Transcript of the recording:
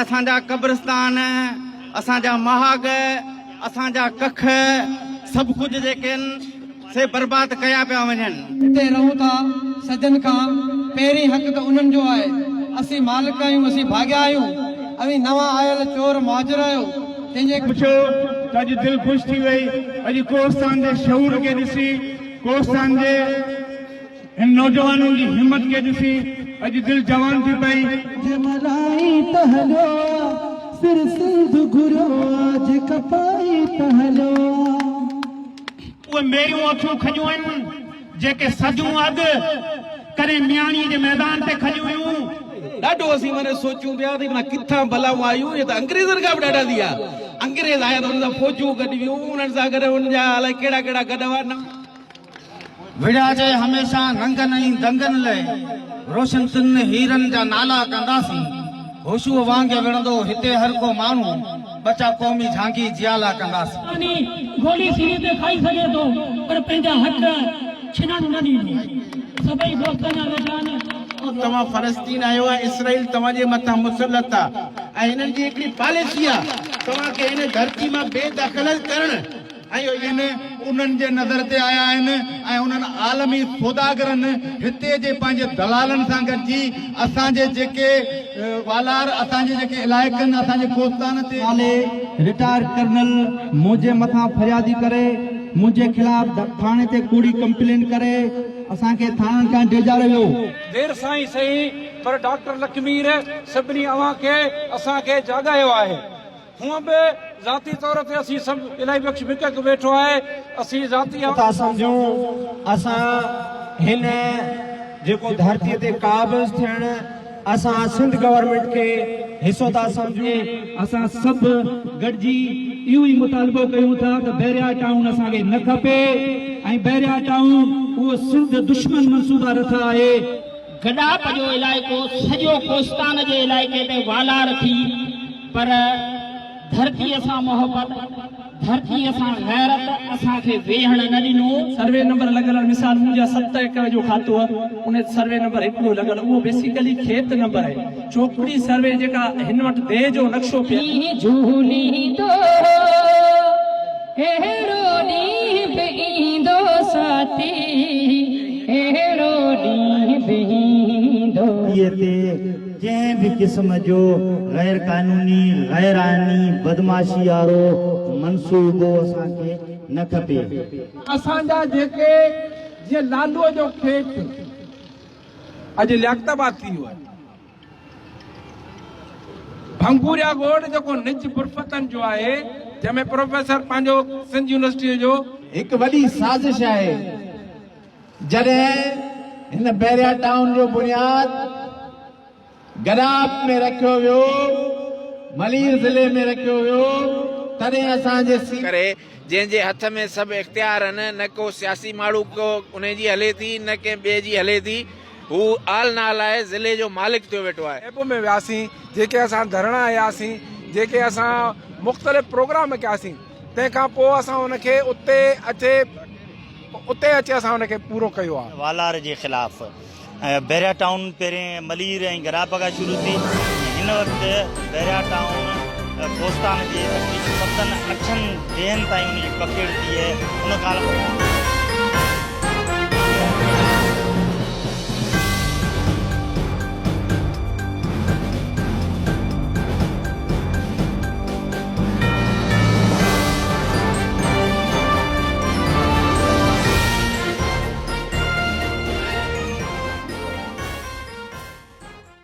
असांजा कब्रिस्तान, असांजा महाग, असांजा कख सब कुछ जेके से बर्बाद कया पिया वञनि। हिते रहूं था सजन खां पहिरीं हक़ त उन्हनि जो आहे। असीं मालिक आहियूं, असीं भाॻिया आहियूं। अवी नवां आयल चोर मुहाजिर आहियो तंहिंजे पुछो त अॼु दिलि ख़ुशि थी वई। अॼु कोस्तान जे शऊर खे ॾिसी, कोस्तान जे हिन नौजवाननि जी हिम्मत खे ॾिसी अॼु दिलि जवान थी पई। जमराई तहलो सिर सिंध घुरो आज कपाई तहलो। उहे मेरियूं अखियूं खॼियूं आहिनि जेके सजूं अॻु करे मियाणी जे मैदान ते खॼियूं हुयूं। ॾाढो असीं माने सोचूं पिया त माना किथां भलाऊं आयूं। ये त अंग्रेज़नि खां बि ॾाढा थी विया। अंग्रेज़ आया त हुन सां फ़ौजूं गॾियूं, उन्हनि सां गॾु हुनजा अलाए कहिड़ा कहिड़ा गॾ हुआ न। विड़ाजे हमेशा नंगन ऐं दंगन लाइ रोशन सिन हीरन जा नाला कंदासीं। होशूअ वांग विढ़ंदो हिते हर को माण्हू, बचा क़ौमी झांकी जियाला कंदासीं। गोली सीने ते खाई सघे थो पर पंहिंजा हक़ छिनण न ॾींदो। सभई दोस्तनि जा तव्हां फ़लस्तीन आयो आहे, इसराइल तव्हांजे मथां मुसलत आहे ऐं हिननि जी हिकिड़ी पॉलिसी आहे तव्हांखे हिन धरती मां बेदख़ल करणु। ऐं उन्हनि जे नज़र ते आया आहिनि ऐं उन्हनि आलमी सौदागरनि हिते जे पंहिंजे दलालनि सां गॾिजी असांजे जेके वालार, असांजे जेके इलाइक़नि, असांजे कोस्तान ते रिटायर कर्नल मुंहिंजे मथां फरियादी करे, मुंहिंजे ख़िलाफ़ थाणे ते कूड़ी कंप्लेन करे असांखे थाणनि खां डिॼारे वियो। देर सां ई सही पर डॉक्टर लखमीर सभिनी अव्हां खे असांखे जाॻायो आहे। हूअं बि ज़ाती तौर ते असीं सभु इलाही बख़्श बिकक वेठो आहे। असीं ज़ाती था सम्झूं असां हिन जेको धरतीअ ते क़ाबिज़ थियणु, असां सिंध गवर्नमेंट खे हिसो था सम्झूं। असां सभु गॾिजी इहो ई मुतालबो कयूं था त बैरिया टाउन असांखे न खपे ऐं बैरिया टाउन उहो सिंध दुश्मन मनसूबा रथा आहे। गॾाप जो इलाइक़ो सॼो कोस्तान जे इलाइक़े ते वालार थी पर धरतीअ सां मोहबत, धरतीअ सां गैरत असांखे वेहण न ॾिनो। सर्वे नंबर लॻल मिसाल मुंहिंजा 7 एकड़ जो खातो आहे, उन सर्वे नंबर हिकिड़ो लॻल, उहो बेसिकली खेत नंबर आहे। चोपड़ी सर्वे जेका हिन वटि देह जो नक्शो पिया झूली तो हेरो ॾींहुं बि ईंदो साथी, हेरो ॾींहुं बि ईंदो। जंहिं भी किस्म जो गैर कानूनी, गैरानी, बदमाशी वारो मनसूबो असांखे न खपे। असांजा जेके जीअं लालूअ जो खेत अॼु लियाक़ताबाद थी वियो आहे। भंगूरिया ॻोड़ जेको निज पुरफतन जो आहे, जंहिंमें प्रोफेसर पंहिंजो सिंध यूनिवर्सिटी जो हिकु वॾी साज़िश आहे। जॾहिं हिन बैरिया टाउन जो बुनियाद गराब में रखियो वियो, मलीर ज़िले में रखियो वियो, तॾहिं असांजे करे जंहिंजे हथ में सभु इख्तियार आहिनि, न को सियासी माण्हू को उन जी हले थी, न कंहिं ॿिए जी हले थी, हू आल नाल आहे, ज़िले जो मालिक थियो वेठो आहे। एप में वियासीं, जेके असां धरणा कयासीं, जेके असां मुख़्तलिफ़ प्रोग्राम कयासीं, तंहिंखां पोइ असां उनखे उते अचे असां उनखे पूरो कयो आहे। वालार जे ख़िलाफ़ बैरिया टाउन पहिरें मलीर ऐं गराब खां शुरू थी। हिन वक़्तु बैरिया टाउन कोस्तान जे सतनि अठनि ॾींहंनि ताईं उनजी पकड़ थी आहे उन खां